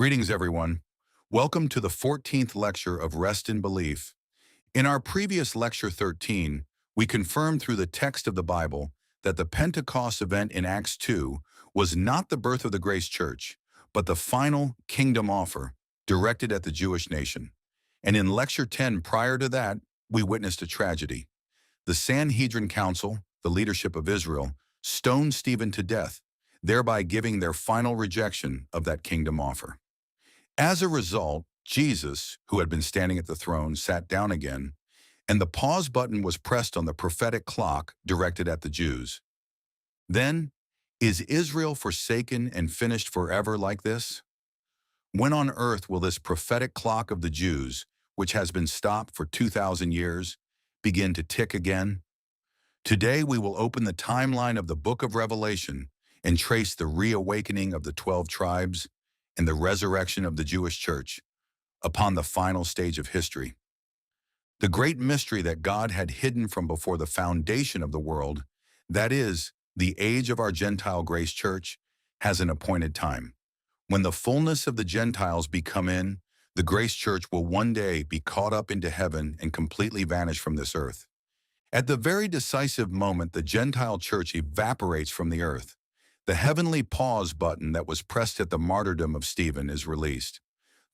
Greetings, everyone. Welcome to the 14th lecture of Rest in Belief. In our previous lecture 13, we confirmed through the text of the Bible that the Pentecost event in Acts 2 was not the birth of the Grace Church, but the final kingdom offer directed at the Jewish nation. And in lecture 10 prior to that, we witnessed a tragedy. The Sanhedrin Council, the leadership of Israel, stoned Stephen to death, thereby giving their final rejection of that kingdom offer. As a result, Jesus, who had been standing at the throne, sat down again, and the pause button was pressed on the prophetic clock directed at the Jews. Then, is Israel forsaken and finished forever like this? When on earth will this prophetic clock of the Jews, which has been stopped for 2,000 years, begin to tick again? Today we will open the timeline of the book of Revelation and trace the reawakening of the 12 tribes and the resurrection of the Jewish church upon the final stage of history. The great mystery that God had hidden from before the foundation of the world, that is, the age of our Gentile Grace Church, has an appointed time. When the fullness of the Gentiles be come in, the Grace Church will one day be caught up into heaven and completely vanish from this earth. At the very decisive moment the Gentile Church evaporates from the earth, the heavenly pause button that was pressed at the martyrdom of Stephen is released.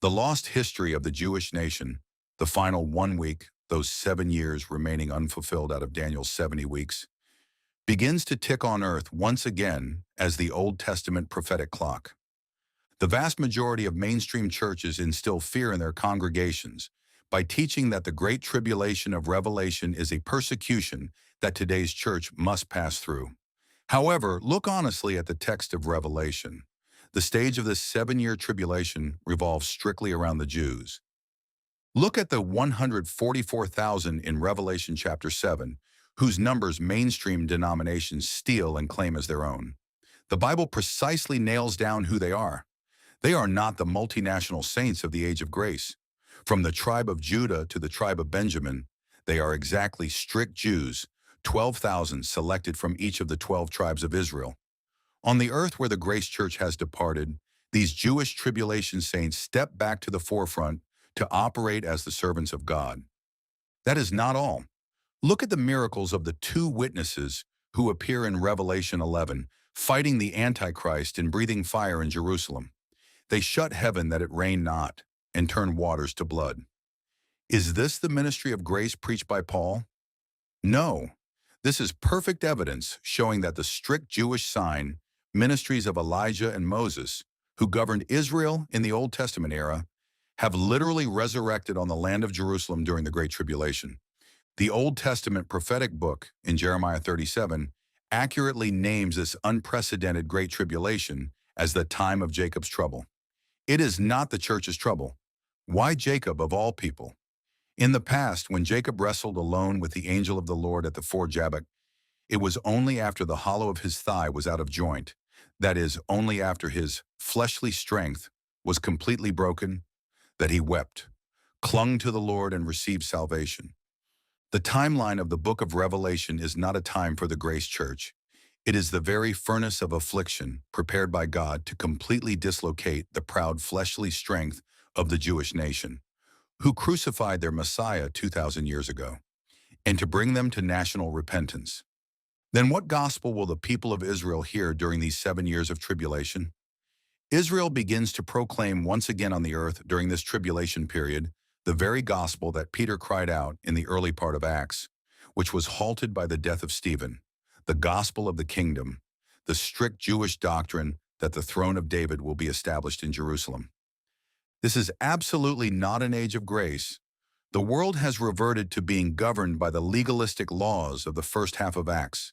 The lost history of the Jewish nation, the final 1 week, those 7 years remaining unfulfilled out of Daniel's 70 weeks, begins to tick on earth once again as the Old Testament prophetic clock. The vast majority of mainstream churches instill fear in their congregations by teaching that the Great Tribulation of Revelation is a persecution that today's church must pass through. However, look honestly at the text of Revelation. The stage of this 7-year tribulation revolves strictly around the Jews. Look at the 144,000 in Revelation chapter 7, whose numbers mainstream denominations steal and claim as their own. The Bible precisely nails down who they are. They are not the multinational saints of the age of grace. From the tribe of Judah to the tribe of Benjamin, they are exactly strict Jews, 12,000 selected from each of the 12 tribes of Israel. On the earth where the Grace Church has departed, these Jewish tribulation saints step back to the forefront to operate as the servants of God. That is not all. Look at the miracles of the 2 witnesses who appear in Revelation 11, fighting the Antichrist and breathing fire in Jerusalem. They shut heaven that it rain not, and turn waters to blood. Is this the ministry of grace preached by Paul? No. This is perfect evidence showing that the strict Jewish sign ministries of Elijah and Moses, who governed Israel in the Old Testament era, have literally resurrected on the land of Jerusalem during the Great Tribulation. The Old Testament prophetic book in Jeremiah 37 accurately names this unprecedented Great Tribulation as the time of Jacob's trouble. It is not the church's trouble. Why Jacob of all people? In the past, when Jacob wrestled alone with the angel of the Lord at the ford Jabbok, it was only after the hollow of his thigh was out of joint, that is, only after his fleshly strength was completely broken, that he wept, clung to the Lord, and received salvation. The timeline of the book of Revelation is not a time for the Grace Church. It is the very furnace of affliction prepared by God to completely dislocate the proud fleshly strength of the Jewish nation, who crucified their Messiah 2,000 years ago, and to bring them to national repentance. Then what gospel will the people of Israel hear during these 7 years of tribulation? Israel begins to proclaim once again on the earth during this tribulation period the very gospel that Peter cried out in the early part of Acts, which was halted by the death of Stephen, the gospel of the kingdom, the strict Jewish doctrine that the throne of David will be established in Jerusalem. This is absolutely not an age of grace. The world has reverted to being governed by the legalistic laws of the first half of Acts,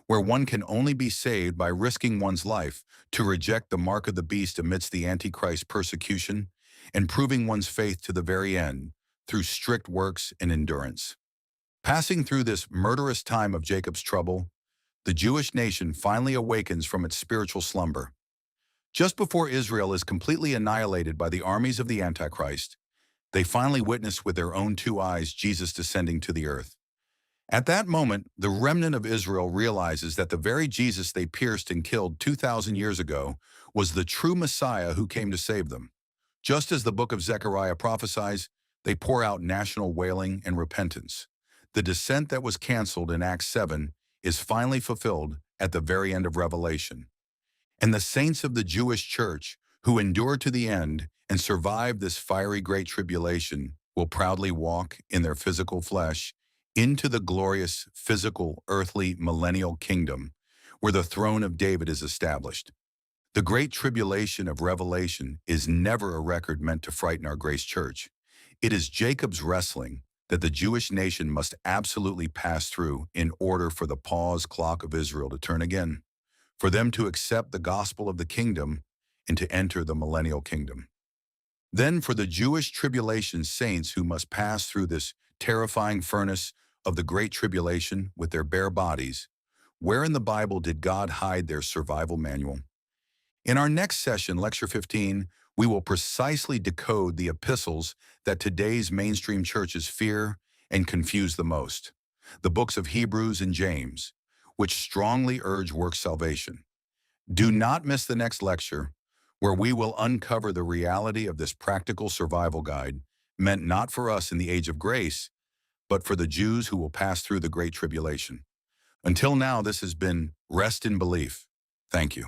where one can only be saved by risking one's life to reject the mark of the beast amidst the Antichrist persecution and proving one's faith to the very end through strict works and endurance. Passing through this murderous time of Jacob's trouble, the Jewish nation finally awakens from its spiritual slumber. Just before Israel is completely annihilated by the armies of the Antichrist, they finally witness with their own 2 eyes Jesus descending to the earth. At that moment, the remnant of Israel realizes that the very Jesus they pierced and killed 2,000 years ago was the true Messiah who came to save them. Just as the book of Zechariah prophesies, they pour out national wailing and repentance. The descent that was canceled in Acts 7 is finally fulfilled at the very end of Revelation. And the saints of the Jewish church, who endure to the end and survive this fiery great tribulation, will proudly walk in their physical flesh into the glorious physical earthly millennial kingdom, where the throne of David is established. The Great Tribulation of Revelation is never a record meant to frighten our Grace Church. It is Jacob's wrestling that the Jewish nation must absolutely pass through in order for the pause clock of Israel to turn again, for them to accept the gospel of the kingdom and to enter the millennial kingdom. Then for the Jewish tribulation saints who must pass through this terrifying furnace of the Great Tribulation with their bare bodies, where in the Bible did God hide their survival manual? In our next session, Lecture 15, we will precisely decode the epistles that today's mainstream churches fear and confuse the most, the books of Hebrews and James, which strongly urge work salvation. Do not miss the next lecture, where we will uncover the reality of this practical survival guide meant not for us in the age of grace, but for the Jews who will pass through the Great Tribulation. Until now, this has been Rest in Belief. Thank you.